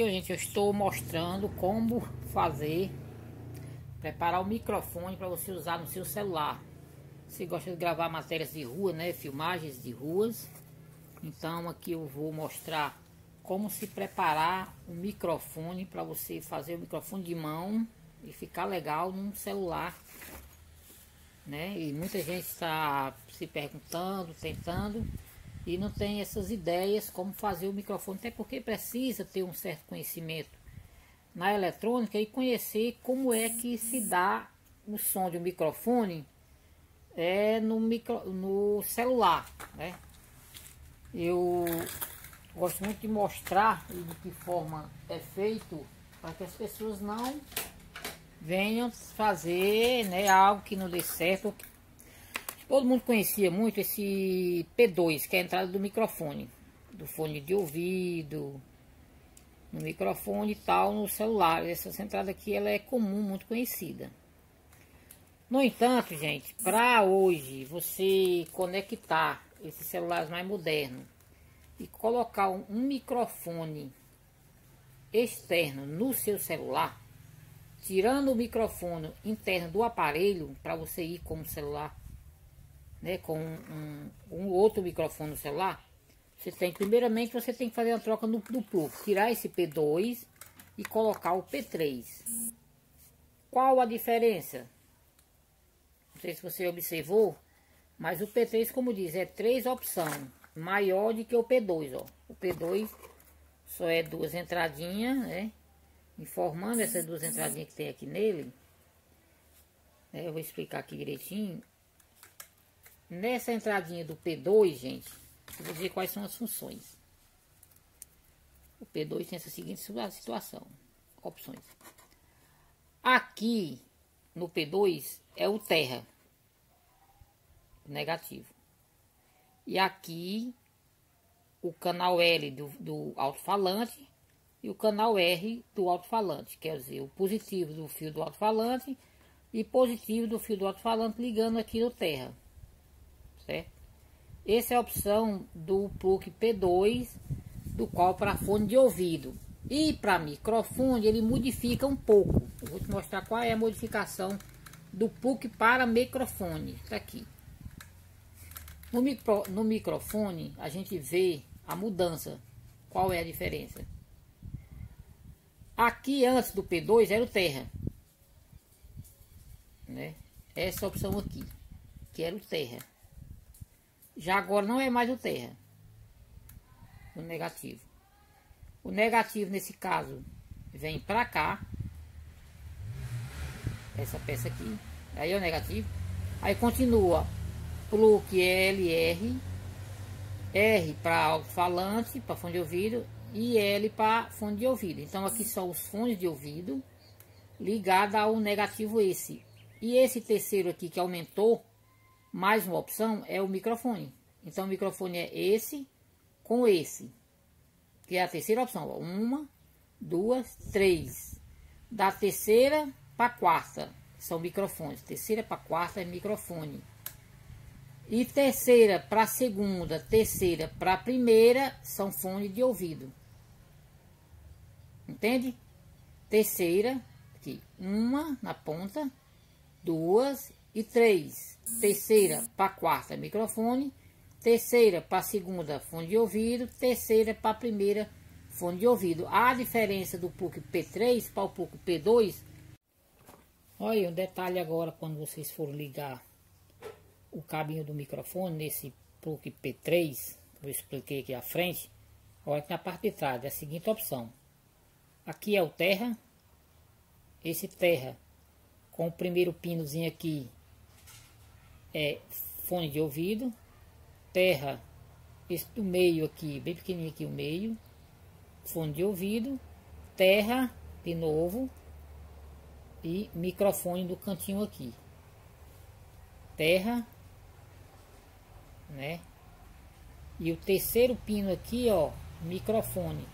Aqui, gente, eu estou mostrando como preparar o microfone para você usar no seu celular. Você gosta de gravar matérias de rua, né? Filmagens de ruas. Então aqui eu vou mostrar como se preparar o microfone para você fazer o microfone de mão e ficar legal num celular, né? E muita gente está se perguntando, tentando e não tem essas ideias como fazer o microfone, até porque precisa ter um certo conhecimento na eletrônica e conhecer como é que se dá o som de um microfone no celular, né? Eu gosto muito de mostrar de que forma é feito para que as pessoas não venham fazer, né, algo que não dê certo. Todo mundo conhecia muito esse P2, que é a entrada do microfone, do fone de ouvido, no microfone e tal, no celular. Essa entrada aqui ela é comum, muito conhecida. No entanto, gente, para hoje você conectar esses celulares mais modernos e colocar um microfone externo no seu celular, tirando o microfone interno do aparelho para você ir com o celular, né, com um outro microfone no celular, primeiramente você tem que fazer a troca do plug, tirar esse P2 e colocar o P3. Qual a diferença? Não sei se você observou, mas o P3, como diz, é 3 opções, maior do que o P2, ó. O P2 só é 2 entradinhas, né? Informando essas 2 entradinhas que tem aqui nele, né? Eu vou explicar aqui direitinho. Nessa entradinha do P2, gente, eu vou dizer quais são as funções. O P2 tem essa seguinte situação, opções. Aqui no P2 é o terra, negativo. E aqui o canal L do alto-falante e o canal R do alto-falante, quer dizer, o positivo do fio do alto-falante e positivo do fio do alto-falante ligando aqui no terra, certo? Essa é a opção do plug P2, do qual para fone de ouvido. E para microfone ele modifica um pouco. Eu vou te mostrar qual é a modificação do plug para microfone. Está aqui. No microfone a gente vê a mudança. Qual é a diferença? Aqui antes do P2 era o terra, né? Essa opção aqui, que era o terra. Já agora não é mais o terra, o negativo. O negativo nesse caso vem para cá, essa peça aqui, aí é o negativo. Aí continua plug LR, R para alto-falante, para fone de ouvido, e L para fone de ouvido. Então aqui são os fones de ouvido ligados ao negativo esse. E esse terceiro aqui que aumentou, mais uma opção, é o microfone. Então o microfone é esse com esse, que é a terceira opção. 1, 2, 3. Da terceira para a quarta são microfones. Terceira para a quarta é microfone. E terceira para a segunda, terceira para a primeira são fones de ouvido. Entende? Terceira, aqui, 1 na ponta, 2 e 3. Terceira para a quarta, microfone. Terceira para a segunda, fone de ouvido. Terceira para a primeira, fone de ouvido. A diferença do plug P3 para o plug P2. Olha um detalhe agora, quando vocês forem ligar o cabinho do microfone nesse plug P3, eu expliquei aqui à frente. Olha que na parte de trás é a seguinte opção. Aqui é o terra. Esse terra com o primeiro pinozinho aqui é fone de ouvido. Terra, esse do meio aqui, bem pequenininho aqui o meio, fone de ouvido. Terra de novo e microfone do cantinho aqui. Terra, né? E o terceiro pino aqui, ó, microfone.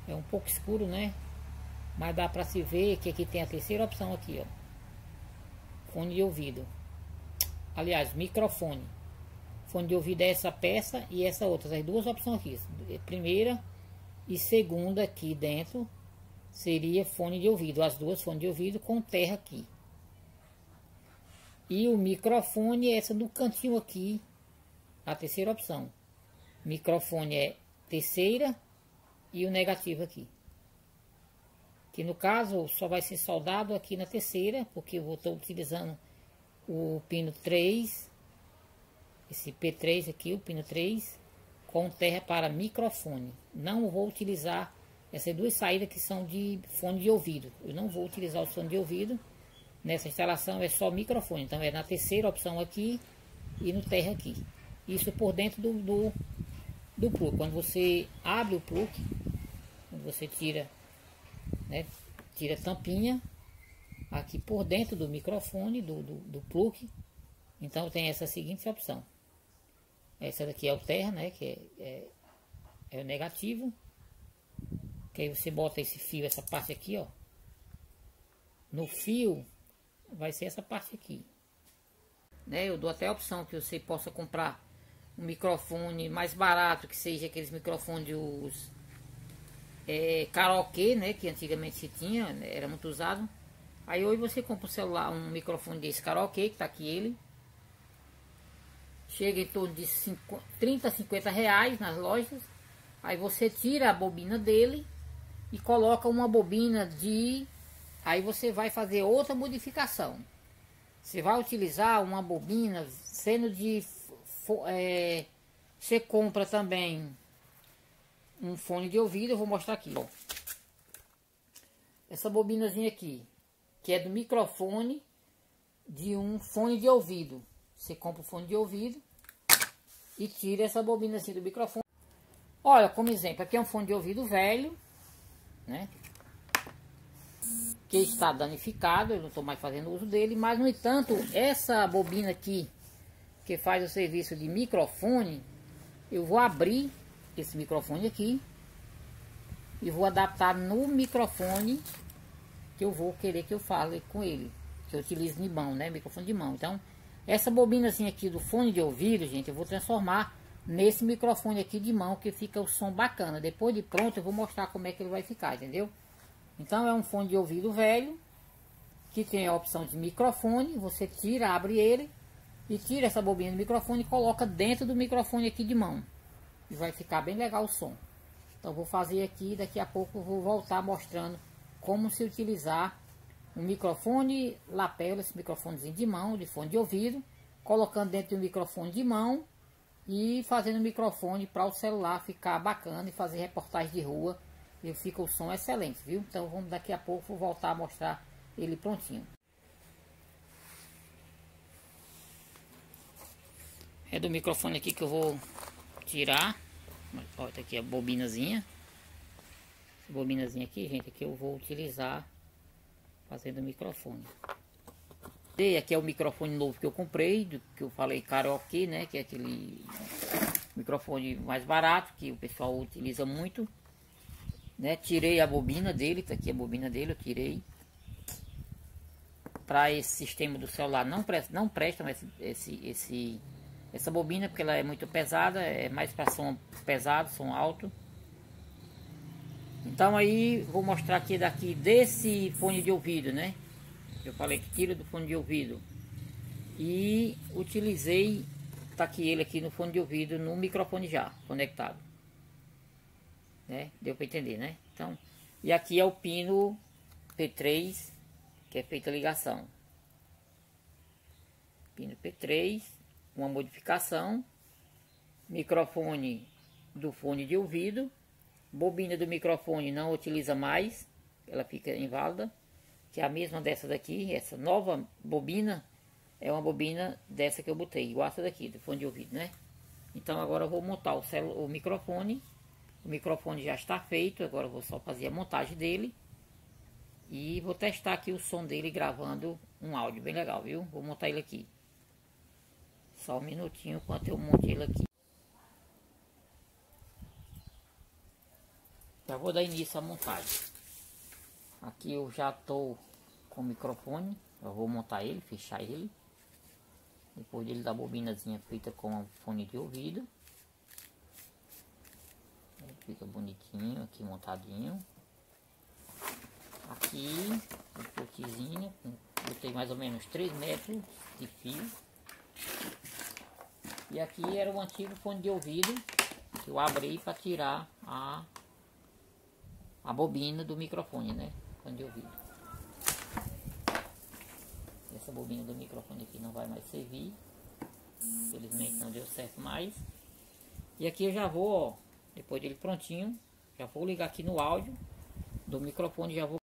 É um pouco escuro, né? Mas dá para se ver que aqui tem a terceira opção aqui, ó. Fone de ouvido. Aliás, microfone. Fone de ouvido é essa peça e essa outra. As duas opções aqui. Primeira e segunda aqui dentro seria fone de ouvido, as duas fones de ouvido com terra aqui. E o microfone é essa do cantinho aqui, a terceira opção. Microfone é terceira e o negativo aqui. Que no caso só vai ser soldado aqui na terceira, porque eu vou estar utilizando o pino 3, esse P3 aqui, o pino 3, com terra para microfone. Não vou utilizar essas duas saídas que são de fone de ouvido. Eu não vou utilizar o fone de ouvido. Nessa instalação é só microfone. Então é na terceira opção aqui e no terra aqui. Isso por dentro do plug. Quando você abre o plug, quando você tira, né, tira a tampinha aqui por dentro do microfone do plug. Então tem essa seguinte opção. Essa daqui é o terra, né, que é o negativo. Que aí você bota esse fio, essa parte aqui, ó. No fio vai ser essa parte aqui, né? Eu dou até a opção que você possa comprar um microfone mais barato, que seja aqueles microfones os karaokê, né? Que antigamente se tinha, né? Era muito usado. Aí hoje você compra um celular, um microfone desse karaokê, que tá aqui ele. Chega em torno de 30, 50 reais nas lojas. Aí você tira a bobina dele e coloca uma bobina de... Aí você vai fazer outra modificação. Você vai utilizar uma bobina, sendo de... você compra também um fone de ouvido. Eu vou mostrar aqui, ó. Essa bobinazinha aqui, que é do microfone de um fone de ouvido. Você compra o fone de ouvido e tira essa bobinazinha do microfone. Olha, como exemplo, aqui é um fone de ouvido velho, né? Que está danificado, eu não estou mais fazendo uso dele, mas no entanto, essa bobina aqui, que faz o serviço de microfone, eu vou abrir esse microfone aqui e vou adaptar no microfone que eu vou querer que eu fale com ele, que eu utilizo de mão, né, microfone de mão. Então, essa bobina assim aqui do fone de ouvido, gente, eu vou transformar nesse microfone aqui de mão, que fica o som bacana. Depois de pronto, eu vou mostrar como é que ele vai ficar, entendeu? Então é um fone de ouvido velho, que tem a opção de microfone. Você tira, abre ele e tira essa bobina do microfone e coloca dentro do microfone aqui de mão. E vai ficar bem legal o som. Então vou fazer aqui, daqui a pouco eu vou voltar mostrando como se utilizar um microfone lapela, esse microfonezinho de mão, de fone de ouvido, colocando dentro do microfone de mão e fazendo o microfone para o celular ficar bacana e fazer reportagem de rua. E fica o som excelente, viu? Então vamos daqui a pouco vou voltar a mostrar ele prontinho. É do microfone aqui que eu vou tirar. Olha, tá aqui a bobinazinha. Essa bobinazinha aqui, gente, que eu vou utilizar fazendo o microfone. E aqui é o microfone novo que eu comprei, do que eu falei karaokê, né? Que é aquele microfone mais barato que o pessoal utiliza muito. Né, tirei a bobina dele, tá aqui a bobina dele, eu tirei. Para esse sistema do celular não presta mais essa bobina, porque ela é muito pesada, é mais para som pesado, som alto. Então aí vou mostrar aqui daqui desse fone de ouvido, né? Eu falei que tira do fone de ouvido. E utilizei, tá aqui ele aqui no fone de ouvido, no microfone já conectado. Né? Deu para entender, né? Então, e aqui é o pino P3 que é feita a ligação. Pino P3, uma modificação, microfone do fone de ouvido, bobina do microfone não utiliza mais, ela fica inválida, que é a mesma dessa daqui. Essa nova bobina é uma bobina dessa que eu botei, igual essa daqui do fone de ouvido, né? Então agora eu vou montar o microfone. O microfone já está feito, agora eu vou só fazer a montagem dele. E vou testar aqui o som dele gravando um áudio bem legal, viu? Vou montar ele aqui. Só um minutinho enquanto eu monto ele aqui. Já vou dar início à montagem. Aqui eu já estou com o microfone. Eu vou montar ele, fechar ele. Depois dele da bobinazinha feita com o fone de ouvido. fica bonitinho aqui montadinho. Aqui o potezinho, botei mais ou menos 3 metros de fio. E aqui era o antigo fone de ouvido que eu abri para tirar a bobina do microfone, né? Fone de ouvido. Essa bobina do microfone aqui não vai mais servir. Infelizmente não deu certo mais. E aqui eu já vou, ó, depois dele prontinho, já vou ligar aqui no áudio do microfone, já vou